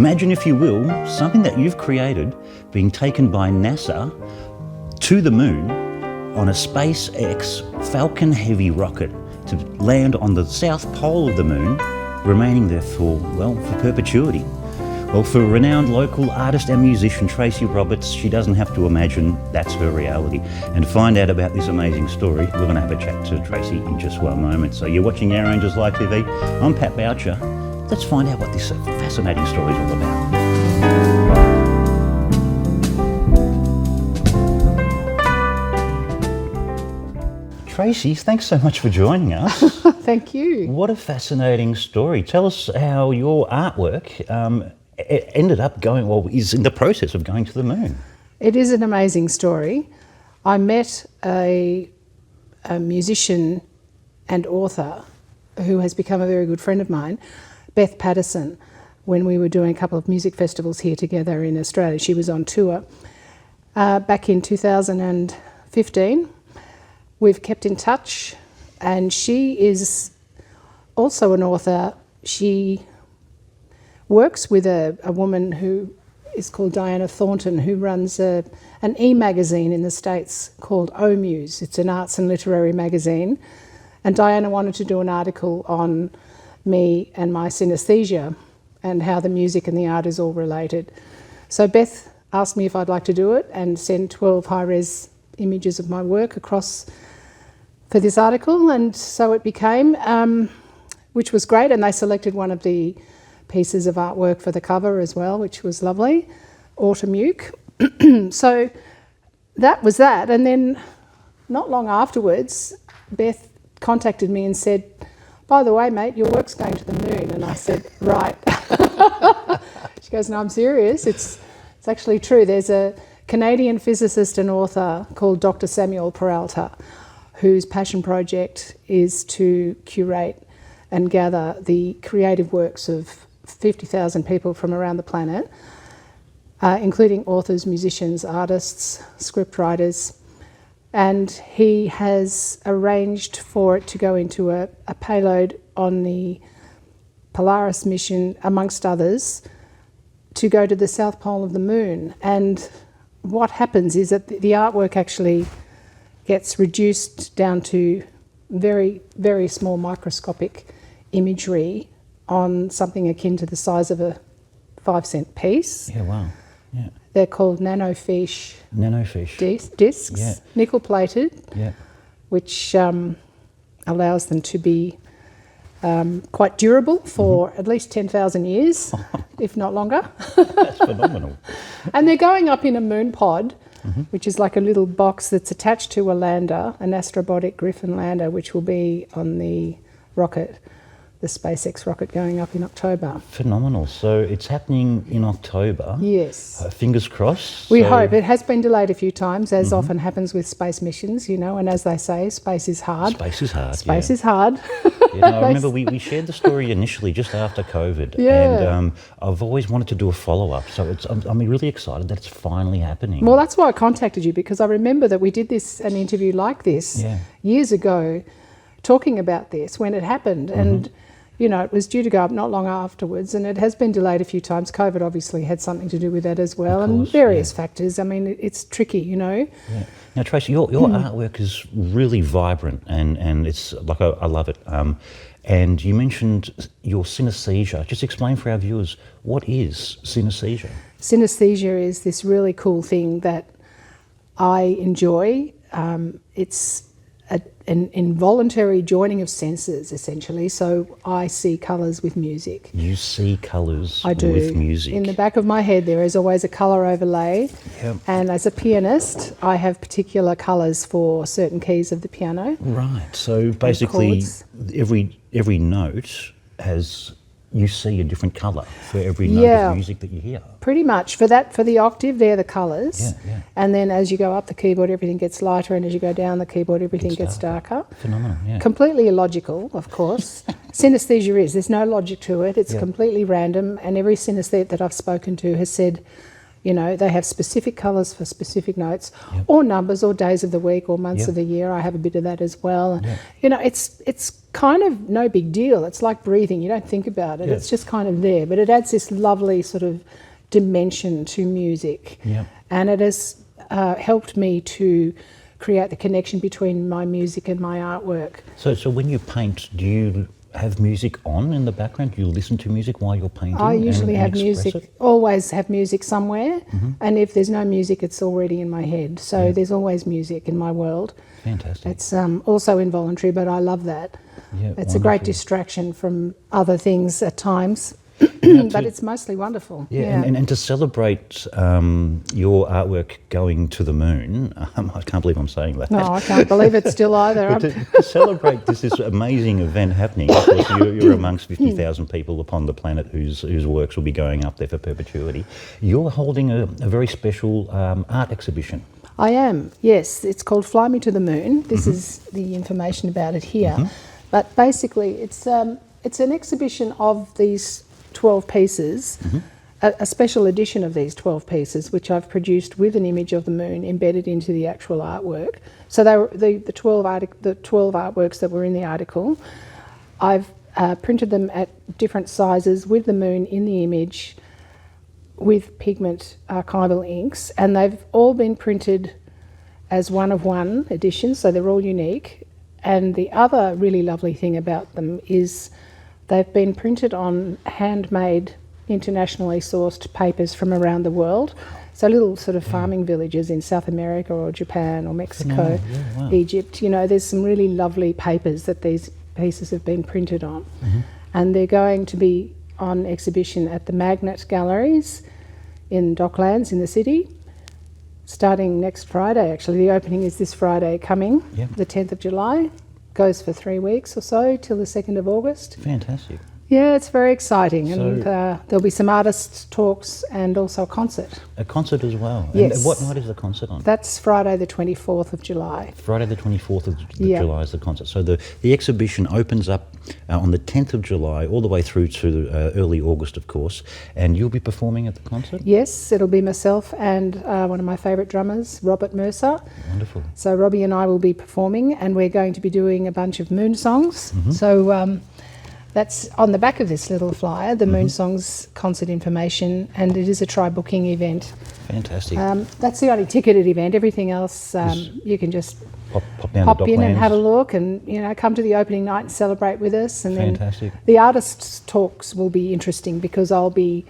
Imagine, if you will, something that you've created being taken by NASA to the moon on a SpaceX Falcon Heavy rocket to land on the south pole of the moon, remaining there for perpetuity. Well, for renowned local artist and musician Tracey Roberts, she doesn't have to imagine that's her reality. And to find out about this amazing story, we're going to have a chat to Tracey in just one moment. So you're watching Yarra Angels Live TV. I'm Pat Boucher. Let's find out what this fascinating story is all about. Tracey, thanks so much for joining us. Thank you. What a fascinating story. Tell us how your artwork ended up is in the process of going to the moon. It is an amazing story. I met a musician and author who has become a very good friend of mine, Beth Patterson, when we were doing a couple of music festivals here together in Australia. She was on tour back in 2015. We've kept in touch, and she is also an author. She works with a woman who is called Diana Thornton, who runs an e-magazine in the States called O-Muse. It's an arts and literary magazine. And Diana wanted to do an article on me and my synaesthesia and how the music and the art is all related. So Beth asked me if I'd like to do it and send 12 high-res images of my work across for this article, and so it became, which was great, and they selected one of the pieces of artwork for the cover as well, which was lovely, Autumn Uke. So that was that, and then not long afterwards, Beth contacted me and said, by the way, mate, your work's going to the moon. And I said, right. She goes, no, I'm serious. It's actually true. There's a Canadian physicist and author called Dr Samuel Peralta, whose passion project is to curate and gather the creative works of 50,000 people from around the planet, including authors, musicians, artists, scriptwriters. And he has arranged for it to go into a payload on the Polaris mission, amongst others, to go to the South Pole of the moon. And what happens is that the artwork actually gets reduced down to very, very small microscopic imagery on something akin to the size of a 5-cent piece. Yeah, wow. Yeah. They're called nanofiche discs, yeah. nickel plated, yeah. which allows them to be quite durable for at least 10,000 years, if not longer. That's phenomenal. And they're going up in a moon pod, which is like a little box that's attached to a lander, an Astrobotic Griffin lander, which will be on the rocket, the SpaceX rocket going up in October. Phenomenal. So it's happening in October. Yes. Fingers crossed. We hope. It has been delayed a few times, as often happens with space missions, and as they say, space is hard. Space is hard. Space is hard. I remember we shared the story initially just after COVID, and I've always wanted to do a follow-up, so I'm really excited that it's finally happening. Well, that's why I contacted you, because I remember that we did an interview like this years ago, talking about this when it happened, and it was due to go up not long afterwards, and it has been delayed a few times. COVID obviously had something to do with that as well, and various factors. I mean, it's tricky, Yeah. Now, Tracey, your artwork is really vibrant, and it's like, I love it. And you mentioned your synaesthesia. Just explain for our viewers, what is synaesthesia? Synaesthesia is this really cool thing that I enjoy. It's an involuntary joining of senses, essentially. So I see colours with music. You see colours I do. With music. In the back of my head there is always a colour overlay. Yep. And as a pianist, I have particular colours for certain keys of the piano. Right. So basically every note has, you see a different colour for every note of music that you hear. Pretty much. For the octave, they're the colours. Yeah. And then as you go up the keyboard, everything gets lighter, and as you go down the keyboard, everything gets darker. Phenomenal, yeah. Completely illogical, of course. Synaesthesia is. There's no logic to it. It's completely random, and every synaesthete that I've spoken to has said, You know, they have specific colours for specific notes, or numbers, or days of the week, or months of the year. I have a bit of that as well. You know, it's kind of no big deal. It's like breathing. You don't think about it. It's just kind of there. But it adds this lovely sort of dimension to music. And it has helped me to create the connection between my music and my artwork. So when you paint, do you have music on in the background? Do you listen to music while you're painting? I usually have music, always have music somewhere, and if there's no music, it's already in my head. So there's always music in my world. Fantastic. It's also involuntary, but I love that. It's a great distraction from other things at times. But it's mostly wonderful. And to celebrate your artwork going to the moon, I can't believe I'm saying that. No, I can't believe it still either. But to celebrate this amazing event happening, of course, you're amongst 50,000 people upon the planet whose works will be going up there for perpetuity. You're holding a very special art exhibition. I am, yes. It's called Fly Me to the Moon. This is the information about it here. But basically, it's an exhibition of these 12 pieces, a special edition of these 12 pieces, which I've produced with an image of the moon embedded into the actual artwork. So they were the 12 artworks that were in the article. I've printed them at different sizes with the moon in the image, with pigment archival inks, and they've all been printed as one-of-one editions, so they're all unique. And the other really lovely thing about them is they've been printed on handmade, internationally sourced papers from around the world. So little sort of farming villages in South America or Japan or Mexico, Egypt. You know, there's some really lovely papers that these pieces have been printed on. And they're going to be on exhibition at the MAGNET Galleries in Docklands in the city, starting next Friday. Actually, the opening is this Friday coming, the 10th of July. Goes for 3 weeks or so till the 2nd of August. Fantastic. Yeah, it's very exciting, and there'll be some artists' talks and also a concert. A concert as well? Yes. And what night is the concert on? That's Friday the 24th of July. Friday the 24th of July is the concert. So the exhibition opens up on the 10th of July all the way through to early August, of course, and you'll be performing at the concert? Yes, it'll be myself and one of my favourite drummers, Robert Mercer. Wonderful. So Robbie and I will be performing, and we're going to be doing a bunch of moon songs. So that's on the back of this little flyer, the Moon Songs concert information, and it is a try-booking event. Fantastic. That's the only ticketed event. Everything else, you can just pop in and have a look, and come to the opening night and celebrate with us. And then the artists' talks will be interesting because they'll be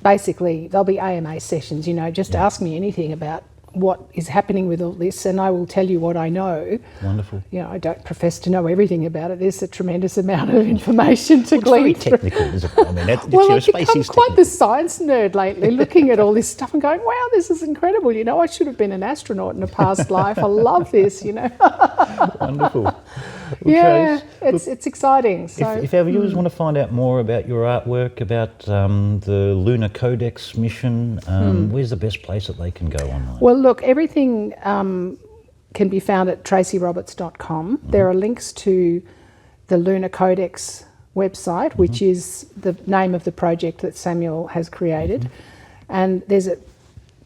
AMA sessions. Just ask me anything about what is happening with all this, and I will tell you what I know. Wonderful. I don't profess to know everything about it. There's a tremendous amount of information to glean. It's very technical, isn't it? I mean, I've become quite the science nerd lately, looking at all this stuff and going, wow, this is incredible. I should have been an astronaut in a past life. I love this, Wonderful. Yeah, it's exciting. So, if our viewers want to find out more about your artwork, about the Lunar Codex mission, where's the best place that they can go online? Well, look, everything can be found at traceyroberts.com. There are links to the Lunar Codex website, which is the name of the project that Samuel has created. And there's a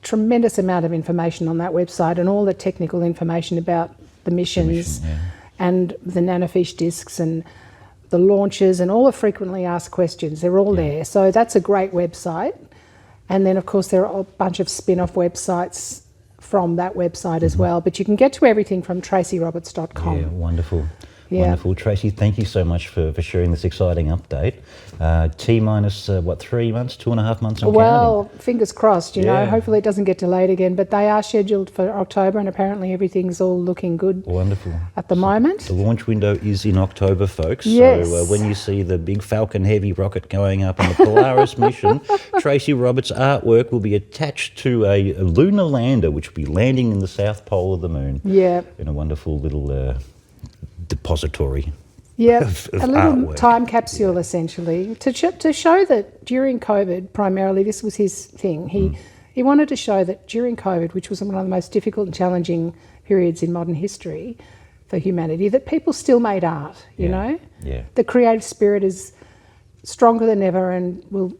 tremendous amount of information on that website, and all the technical information about the missions. And the nanofiche discs and the launches and all the frequently asked questions. They're all there. So that's a great website. And then, of course, there are a bunch of spin-off websites from that website as well. But you can get to everything from traceyroberts.com. Yeah, wonderful. Wonderful. Tracey, thank you so much for sharing this exciting update. T-minus, 3 months, 2.5 months on Well, counting. Fingers crossed, hopefully it doesn't get delayed again, but they are scheduled for October, and apparently everything's all looking good. Wonderful. At the moment. The launch window is in October, folks. Yes. So when you see the big Falcon Heavy rocket going up on the Polaris mission, Tracey Roberts' artwork will be attached to a lunar lander, which will be landing in the south pole of the moon. Yeah. In a wonderful little depository. Yeah, a little artwork. Time capsule essentially to show that during COVID, primarily this was his thing. He wanted to show that during COVID, which was one of the most difficult and challenging periods in modern history for humanity, that people still made art. You know, the creative spirit is stronger than ever and will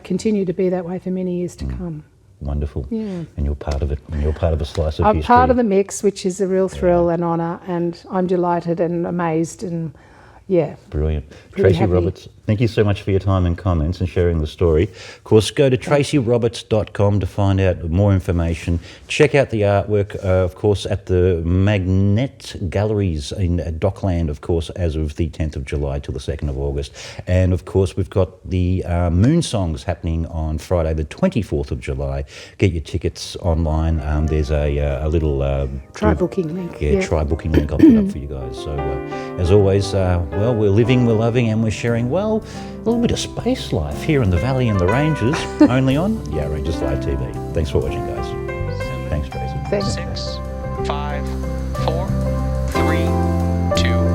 continue to be that way for many years to come. wonderful. Yeah. And you're part of it, and you're part of a slice of I'm history. part of the mix, which is a real thrill and honour, and I'm delighted and amazed and, yeah. Brilliant. Pretty Tracey happy. Roberts, thank you so much for your time and comments and sharing the story. Of course, go to traceyroberts.com to find out more information. Check out the artwork, of course, at the MAGNET Galleries in Dockland, of course, as of the 10th of July till the 2nd of August. And, of course, we've got the Moon Songs happening on Friday, the 24th of July. Get your tickets online. There's a little... Try booking link. Yeah, try booking link I'll put up for you guys. So, as always, well, we're living, we're loving, and we're sharing, well, a little bit of space life here in the valley and the ranges, only on Yarra Ranges Live TV. Thanks for watching, guys. Thanks, Tracy. Thanks. 6, 5, 4, 3, 2,